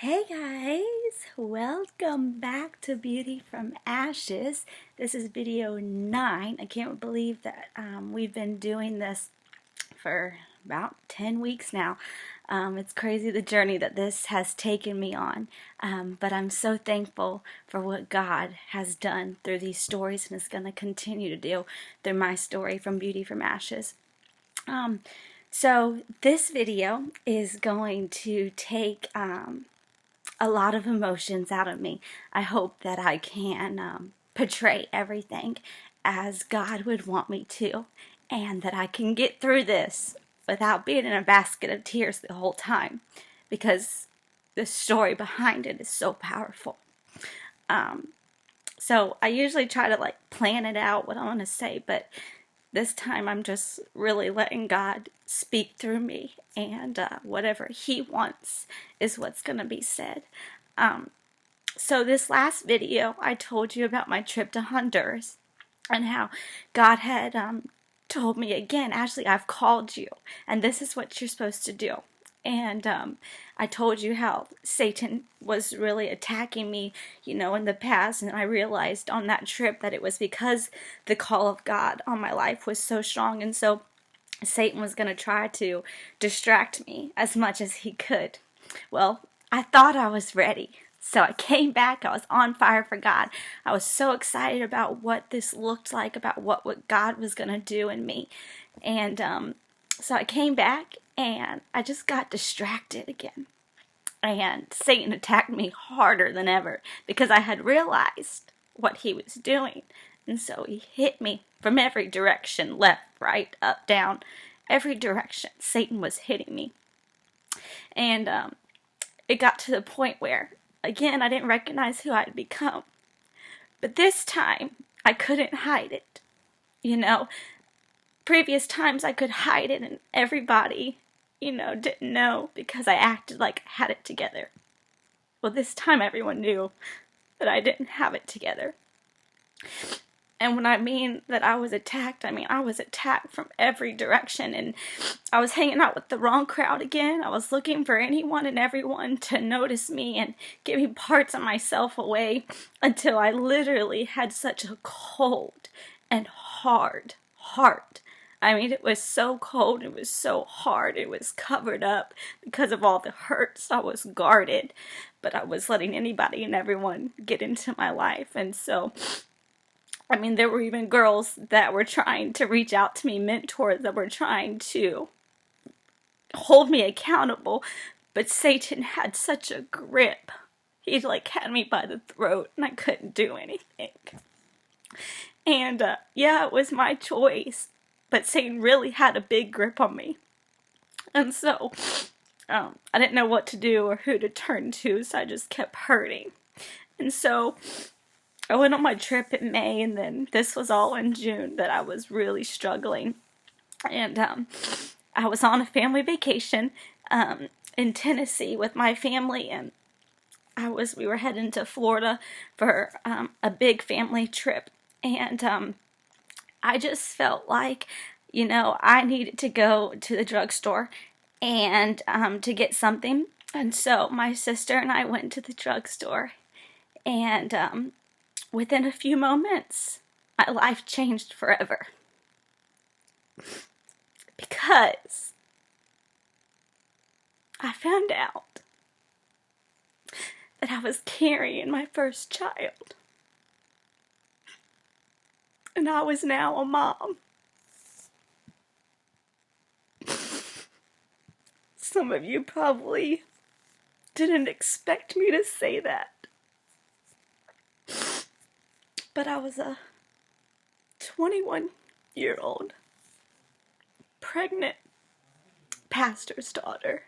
Hey guys, welcome back to Beauty from Ashes. This is video 9. I can't believe that we've been doing this for about 10 weeks now. It's crazy the journey that this has taken me on, but I'm so thankful for what God has done through these stories and is going to continue to do through my story from Beauty from Ashes. So this video is going to take a lot of emotions out of me. I hope that I can portray everything as God would want me to, and that I can get through this without being in a basket of tears the whole time, because the story behind it is so powerful. So I usually try to plan it out what I want to say, but this time I'm just really letting God speak through me, and whatever He wants is what's going to be said. So this last video, I told you about my trip to Honduras and how God had told me again, Ashley, I've called you, and this is what you're supposed to do. And I told you how Satan was really attacking me, in the past, and I realized on that trip that it was because the call of God on my life was so strong, and so Satan was going to try to distract me as much as he could. Well, I thought I was ready. So I came back. I was on fire for God. I was so excited about what this looked like, about what God was going to do in me. And so I came back and I just got distracted again. And Satan attacked me harder than ever because I had realized what he was doing. And so he hit me from every direction, left, right, up, down, every direction. Satan was hitting me. And it got to the point where, again, I didn't recognize who I had become. But this time, I couldn't hide it. Previous times I could hide it and everybody, didn't know because I acted like I had it together. Well, this time everyone knew that I didn't have it together. And when I mean that I was attacked, I mean I was attacked from every direction, and I was hanging out with the wrong crowd again. I was looking for anyone and everyone to notice me and give me parts of myself away until I literally had such a cold and hard heart. I mean, it was so cold, it was so hard, it was covered up because of all the hurts. I was guarded, but I was letting anybody and everyone get into my life. And so there were even girls that were trying to reach out to me, mentors that were trying to hold me accountable, but Satan had such a grip. He had me by the throat and I couldn't do anything. And yeah, it was my choice, but Satan really had a big grip on me. And so I didn't know what to do or who to turn to, so I just kept hurting. And so I went on my trip in May, and then this was all in June that I was really struggling. And I was on a family vacation in Tennessee with my family, and we were heading to Florida for a big family trip. And I just felt like, I needed to go to the drugstore and to get something. And so my sister and I went to the drugstore, and within a few moments, my life changed forever. Because I found out that I was carrying my first child. And I was now a mom. Some of you probably didn't expect me to say that. But I was a 21-year-old pregnant pastor's daughter.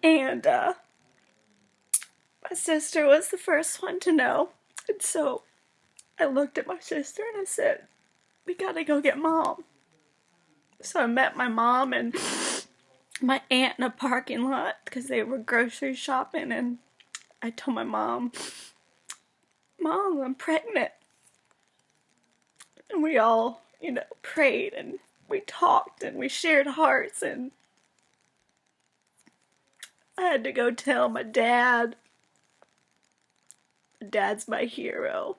And my sister was the first one to know. And so I looked at my sister and I said, we gotta go get Mom. So I met my mom and my aunt in a parking lot because they were grocery shopping, and I told my mom, Mom, I'm pregnant. And we all, prayed and we talked and we shared hearts, and I had to go tell my dad. Dad's my hero.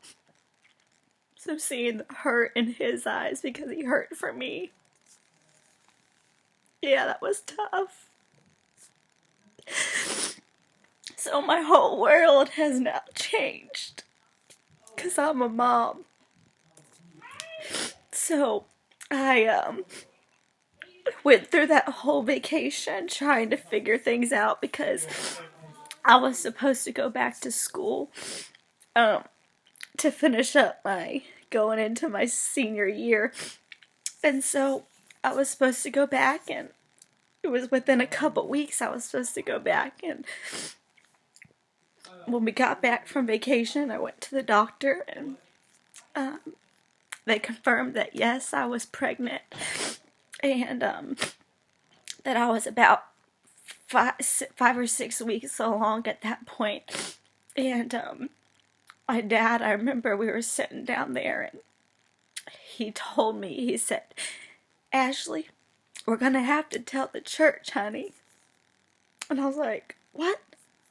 So seeing the hurt in his eyes because he hurt for me. Yeah, that was tough. So my whole world has now changed. Because I'm a mom. So I went through that whole vacation trying to figure things out because I was supposed to go back to school to finish up my going into my senior year. And so I was supposed to go back, and it was within a couple weeks I was supposed to go back. And when we got back from vacation, I went to the doctor, and they confirmed that yes, I was pregnant, and that I was about 5 or 6 weeks along at that point. And my dad, I remember we were sitting down there, and he told me, he said, "Ashley, we're gonna have to tell the church, honey." And I was like, "What?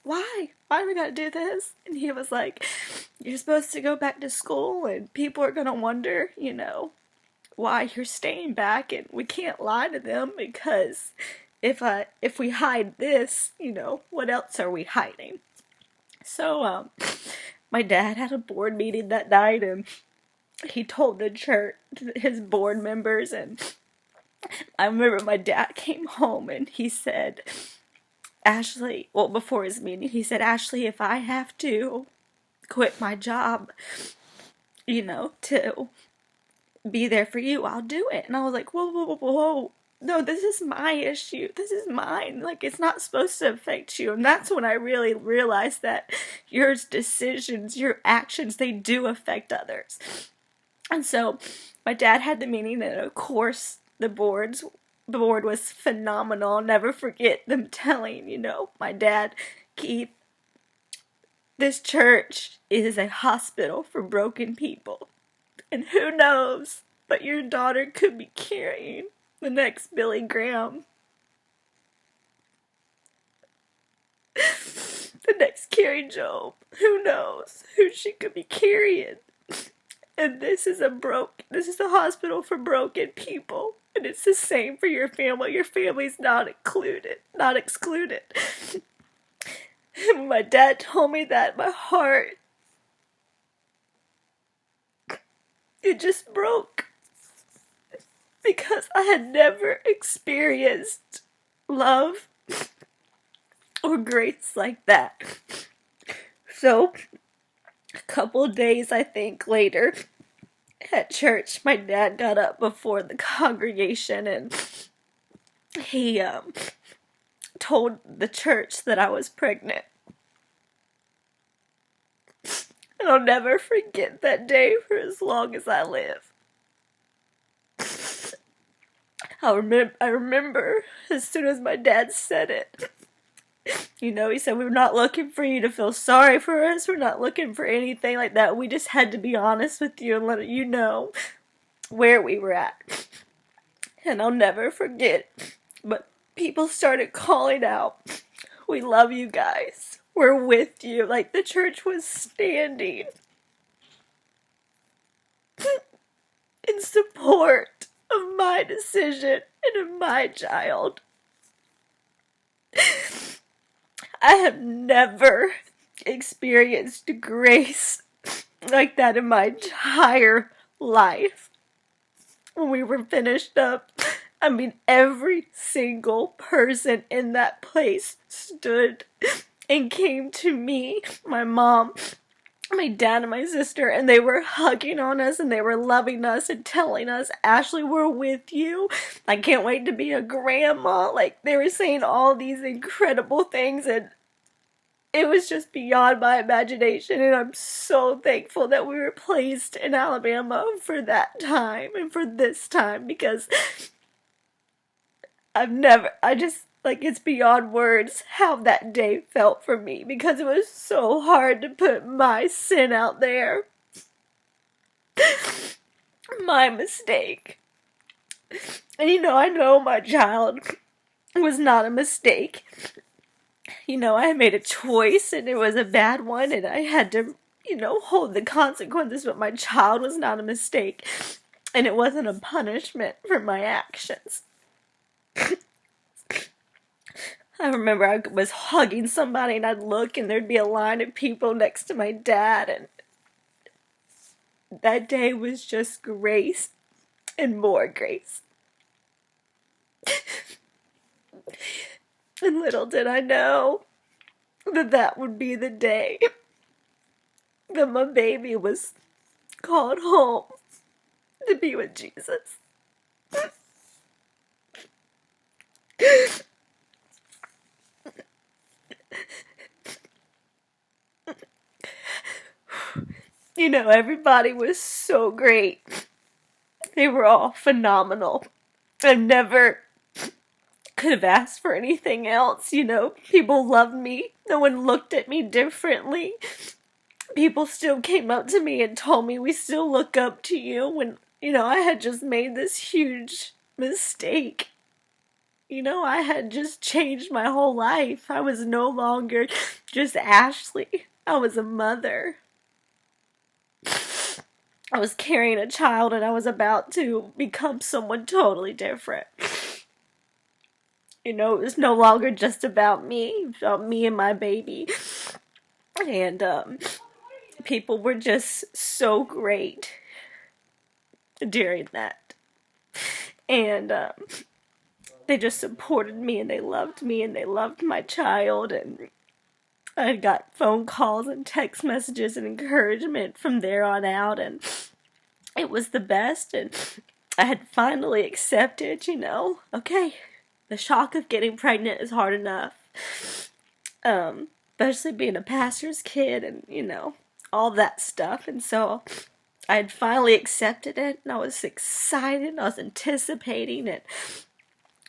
Why? Why do we gotta do this?" And he was like, "You're supposed to go back to school, and people are gonna wonder, why you're staying back, and we can't lie to them because if we hide this, what else are we hiding?" So my dad had a board meeting that night, and he told the church, his board members, and I remember my dad came home and he said, "Ashley," well, before his meeting, he said, "Ashley, if I have to quit my job, to be there for you, I'll do it." And I was like, whoa, whoa, whoa, whoa. No, this is my issue. This is mine. Like, it's not supposed to affect you. And that's when I really realized that your decisions, your actions, they do affect others. And so my dad had the meeting, and of course the board was phenomenal. I'll never forget them telling, my dad, "Keith, this church is a hospital for broken people. And who knows, but your daughter could be carrying the next Billy Graham. The next Carrie Job. Who knows who she could be carrying. And this is a hospital for broken people. And it's the same for your family. Your family's not excluded. And when my dad told me that, my heart, it just broke. Because I had never experienced love or grace like that. So, a couple days, I think, later, at church, my dad got up before the congregation, and he told the church that I was pregnant. And I'll never forget that day for as long as I live. I remember as soon as my dad said it. He said, "We're not looking for you to feel sorry for us. We're not looking for anything like that. We just had to be honest with you and let you know where we were at." And I'll never forget. But people started calling out, "We love you guys. We're with you." Like the church was standing in support of my decision and of my child. I have never experienced grace like that in my entire life. When we were finished up, every single person in that place stood and came to me, my mom, my dad, and my sister, and they were hugging on us, and they were loving us and telling us, "Ashley, we're with you. I can't wait to be a grandma." Like, they were saying all these incredible things, and it was just beyond my imagination. And I'm so thankful that we were placed in Alabama for that time and for this time, because it's beyond words how that day felt for me, because it was so hard to put my sin out there. My mistake. And I know my child was not a mistake. I made a choice and it was a bad one and I had to, hold the consequences, but my child was not a mistake and it wasn't a punishment for my actions. I remember I was hugging somebody and I'd look and there'd be a line of people next to my dad, and that day was just grace and more grace. And little did I know that that would be the day that my baby was called home to be with Jesus. Everybody was so great. They were all phenomenal. I never could have asked for anything else. People loved me. No one looked at me differently. People still came up to me and told me, we still look up to you, when, I had just made this huge mistake. I had just changed my whole life. I was no longer just Ashley. I was a mother. I was carrying a child and I was about to become someone totally different. It was no longer just about me and my baby. And people were just so great during that. And they just supported me and they loved me and they loved my child. And I got phone calls and text messages and encouragement from there on out. And it was the best. And I had finally accepted, okay, the shock of getting pregnant is hard enough. Especially being a pastor's kid and, all that stuff. And so I had finally accepted it and I was excited. I was anticipating it.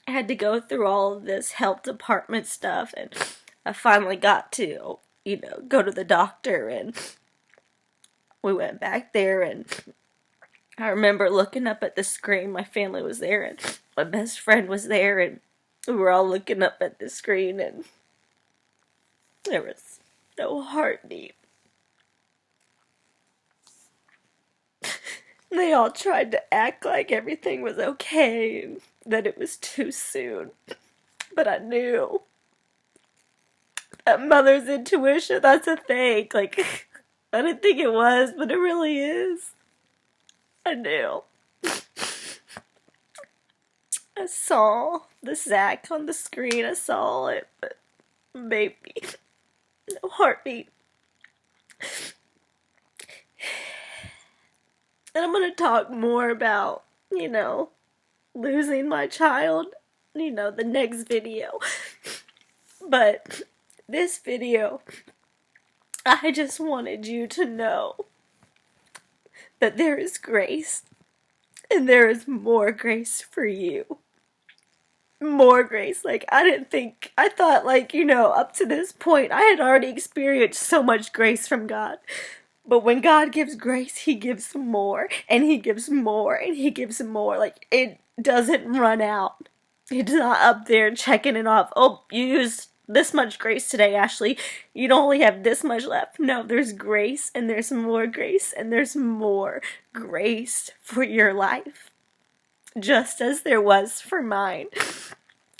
I had to go through all of this health department stuff, and I finally got to, go to the doctor, and we went back there, and I remember looking up at the screen. My family was there, and my best friend was there, and we were all looking up at the screen, and there was no heartbeat. They all tried to act like everything was okay and that it was too soon. But I knew that mother's intuition, that's a thing. Like, I didn't think it was, but it really is. I knew. I saw the sack on the screen. I saw it, but baby, no heartbeat. And I'm going to talk more about, losing my child, the next video. But this video, I just wanted you to know that there is grace, and there is more grace for you. More grace. I thought, up to this point, I had already experienced so much grace from God. But when God gives grace, He gives more, and He gives more, and He gives more. It doesn't run out. It's not up there checking it off. Oh, you used this much grace today, Ashley. You don't only have this much left. No, there's grace, and there's more grace, and there's more grace for your life. Just as there was for mine.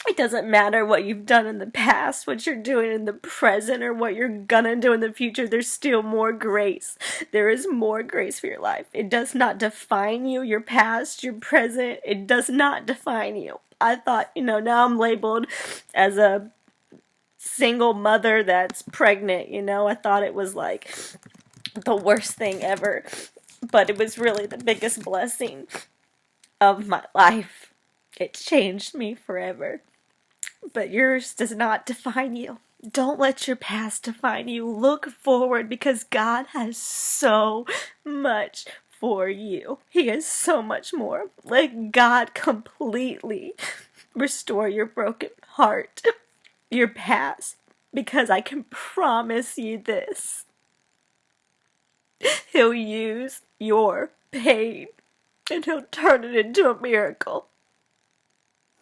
It doesn't matter what you've done in the past, what you're doing in the present, or what you're gonna do in the future. There's still more grace. There is more grace for your life. It does not define you, your past, your present. It does not define you. I thought, now I'm labeled as a single mother that's pregnant, I thought it was the worst thing ever. But it was really the biggest blessing of my life. It changed me forever. But yours does not define you. Don't let your past define you. Look forward, because God has so much for you. He has so much more. Let God completely restore your broken heart, your past, because I can promise you this. He'll use your pain and He'll turn it into a miracle.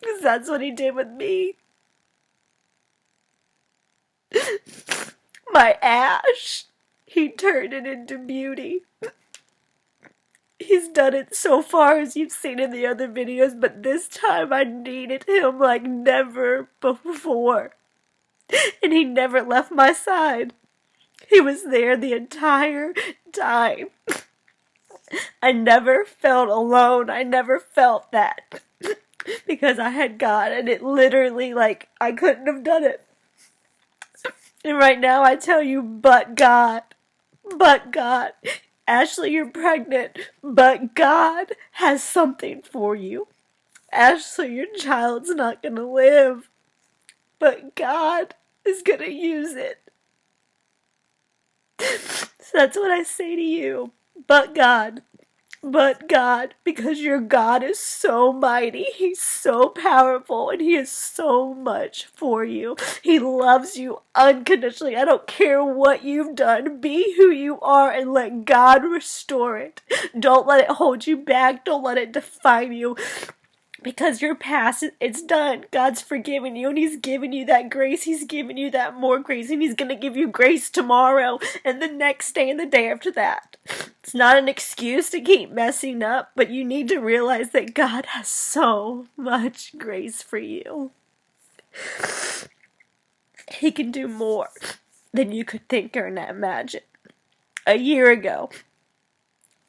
Because that's what He did with me. my ash, he turned it into beauty. He's done it so far, as you've seen in the other videos, but this time I needed him like never before. And he never left my side. He was there the entire time. I never felt alone. I never felt that. Because I had God, and it literally, like, I couldn't have done it. And right now I tell you, but God. But God. Ashley, you're pregnant, but God has something for you. Ashley, your child's not going to live, but God is going to use it. So that's what I say to you. But God. But God, because your God is so mighty, He's so powerful, and He is so much for you. He loves you unconditionally. I don't care what you've done. Be who you are and let God restore it. Don't let it hold you back. Don't let it define you. Because your past, it's done. God's forgiven you, and He's given you that grace. He's given you that more grace, and He's going to give you grace tomorrow and the next day and the day after that. It's not an excuse to keep messing up, but you need to realize that God has so much grace for you. He can do more than you could think or imagine. A year ago,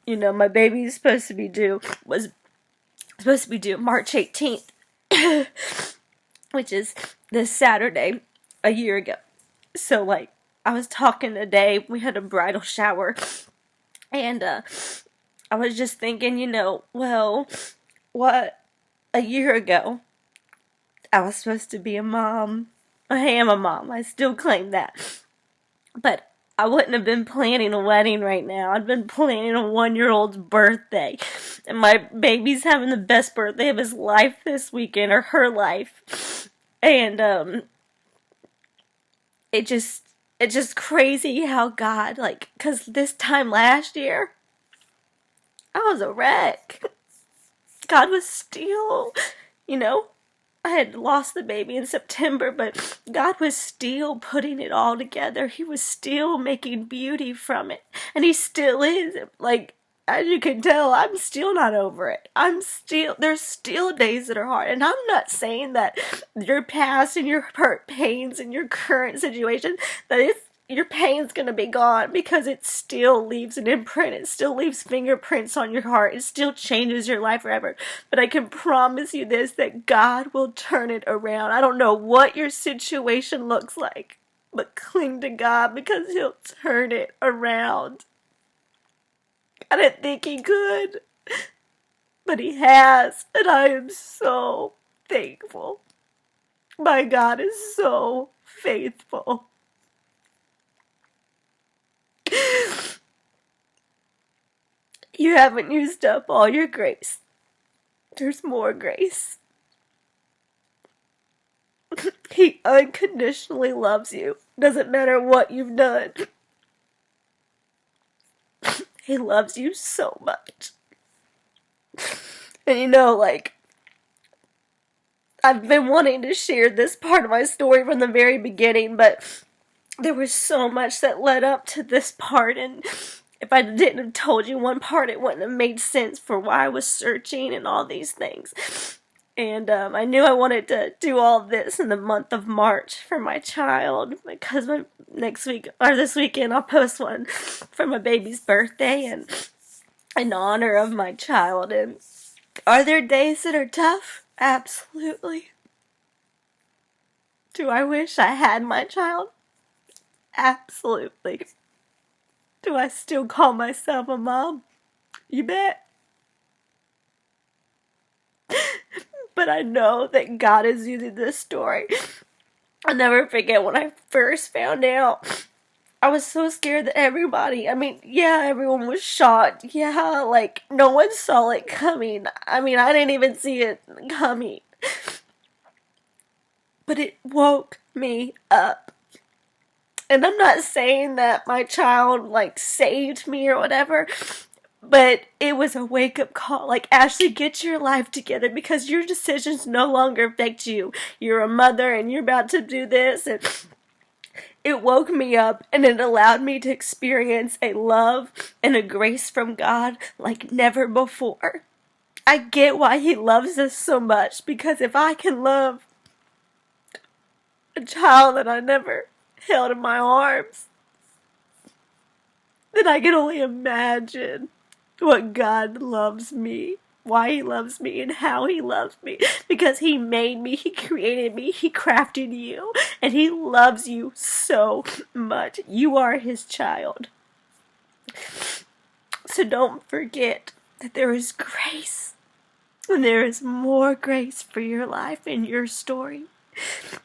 my baby was supposed to be due March 18th, which is this Saturday, a year ago. So, I was talking today, we had a bridal shower, and I was just thinking, what, a year ago, I was supposed to be a mom. I am a mom, I still claim that, but I wouldn't have been planning a wedding right now. I'd been planning a 1-year-old's birthday. And my baby's having the best birthday of his life this weekend, or her life. And, it's just crazy how God, cause this time last year, I was a wreck. God was still, I had lost the baby in September, but God was still putting it all together. He was still making beauty from it. And He still is. As you can tell, I'm still not over it. There's still days that are hard. And I'm not saying that your past and your hurt pains and your current situation, that your pain's going to be gone, because it still leaves an imprint. It still leaves fingerprints on your heart. It still changes your life forever. But I can promise you this, that God will turn it around. I don't know what your situation looks like, but cling to God, because He'll turn it around. I didn't think He could, but He has, and I am so thankful. My God is so faithful. You haven't used up all your grace. There's more grace. He unconditionally loves you. Doesn't matter what you've done. He loves you so much. And I've been wanting to share this part of my story from the very beginning, but there was so much that led up to this part, and if I didn't have told you one part, it wouldn't have made sense for why I was searching and all these things. And I knew I wanted to do all this in the month of March for my child, because this weekend I'll post one for my baby's birthday and in honor of my child. And are there days that are tough? Absolutely. Do I wish I had my child? Absolutely. Do I still call myself a mom? You bet. But I know that God is using this story. I'll never forget when I first found out. I was so scared that everyone was shocked. Yeah, no one saw it coming. I didn't even see it coming. But it woke me up. And I'm not saying that my child, saved me or whatever, but it was a wake-up call. Ashley, get your life together, because your decisions no longer affect you. You're a mother, and you're about to do this, and It woke me up and it allowed me to experience a love and a grace from God like never before. I get why He loves us so much, because if I can love a child that I never held in my arms, then I can only imagine what God loves me, why He loves me, and how He loves me. Because He made me, He created me, He crafted you, and He loves you so much. You are His child. So don't forget that there is grace, and there is more grace for your life and your story.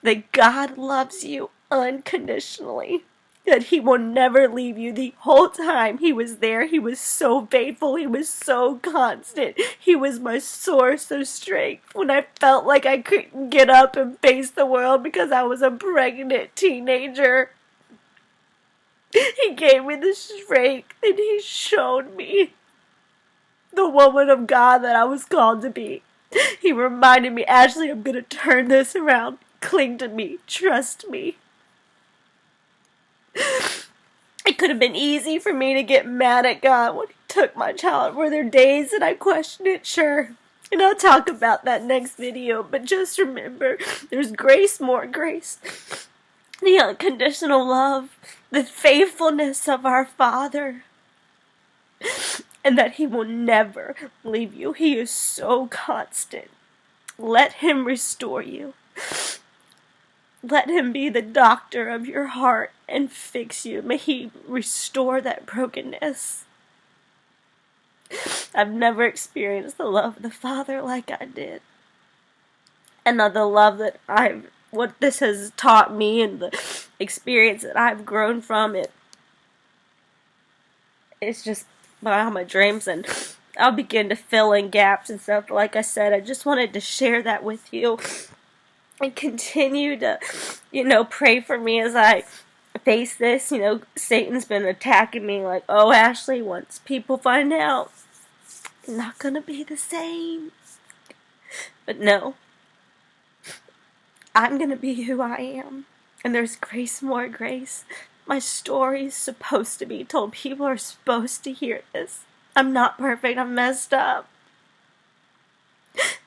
That God loves you unconditionally. That He will never leave you. The whole time He was there, He was so faithful, He was so constant. He was my source of strength when I felt like I couldn't get up and face the world because I was a pregnant teenager. He gave me the strength, and He showed me the woman of God that I was called to be. He reminded me, Ashley, I'm going to turn this around. Cling to me. Trust me. It could have been easy for me to get mad at God when He took my child. Were there days that I questioned it? Sure. And I'll talk about that next video. But just remember, there's grace, more grace. The unconditional love, the faithfulness of our Father. And that He will never leave you. He is so constant. Let Him restore you. Let Him be the doctor of your heart and fix you. May He restore that brokenness. I've never experienced the love of the Father like I did. And the love that what this has taught me and the experience that I've grown from it, it's just beyond my dreams, and I'll begin to fill in gaps and stuff. Like I said, I just wanted to share that with you and continue to, pray for me as I face this. Satan's been attacking me like, oh, Ashley, once people find out, it's not going to be the same. But no, I'm going to be who I am. And there's grace, more grace. My story is supposed to be told. People are supposed to hear this. I'm not perfect. I'm messed up.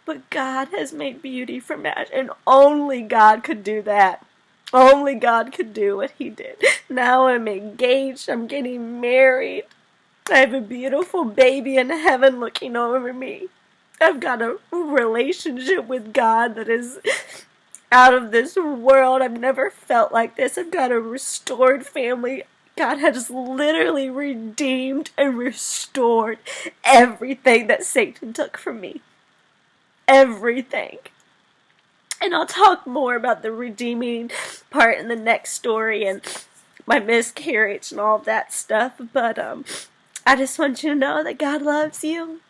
But God has made beauty from ash. And only God could do that. Only God could do what He did. Now I'm engaged. I'm getting married. I have a beautiful baby in heaven looking over me. I've got a relationship with God that is out of this world. I've never felt like this. I've got a restored family. God has literally redeemed and restored everything that Satan took from me. Everything. And I'll talk more about the redeeming part in the next story and my miscarriage and all of that stuff. But I just want you to know that God loves you.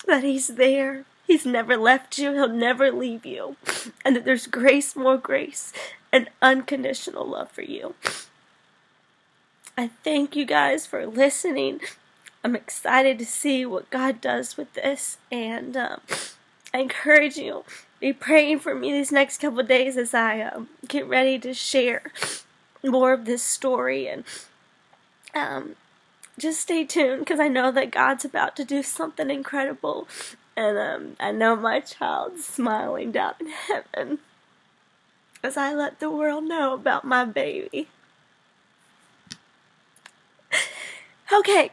That He's there. He's never left you. He'll never leave you. And that there's grace, more grace, and unconditional love for you. I thank you guys for listening. I'm excited to see what God does with this. And I encourage you, be praying for me these next couple of days as I get ready to share more of this story. And just stay tuned, because I know that God's about to do something incredible. And I know my child's smiling down in heaven as I let the world know about my baby. Okay,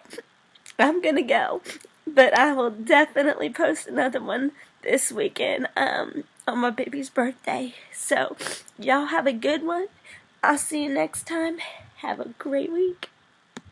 I'm gonna go. But I will definitely post another one this weekend on my baby's birthday. So, y'all have a good one. I'll see you next time. Have a great week.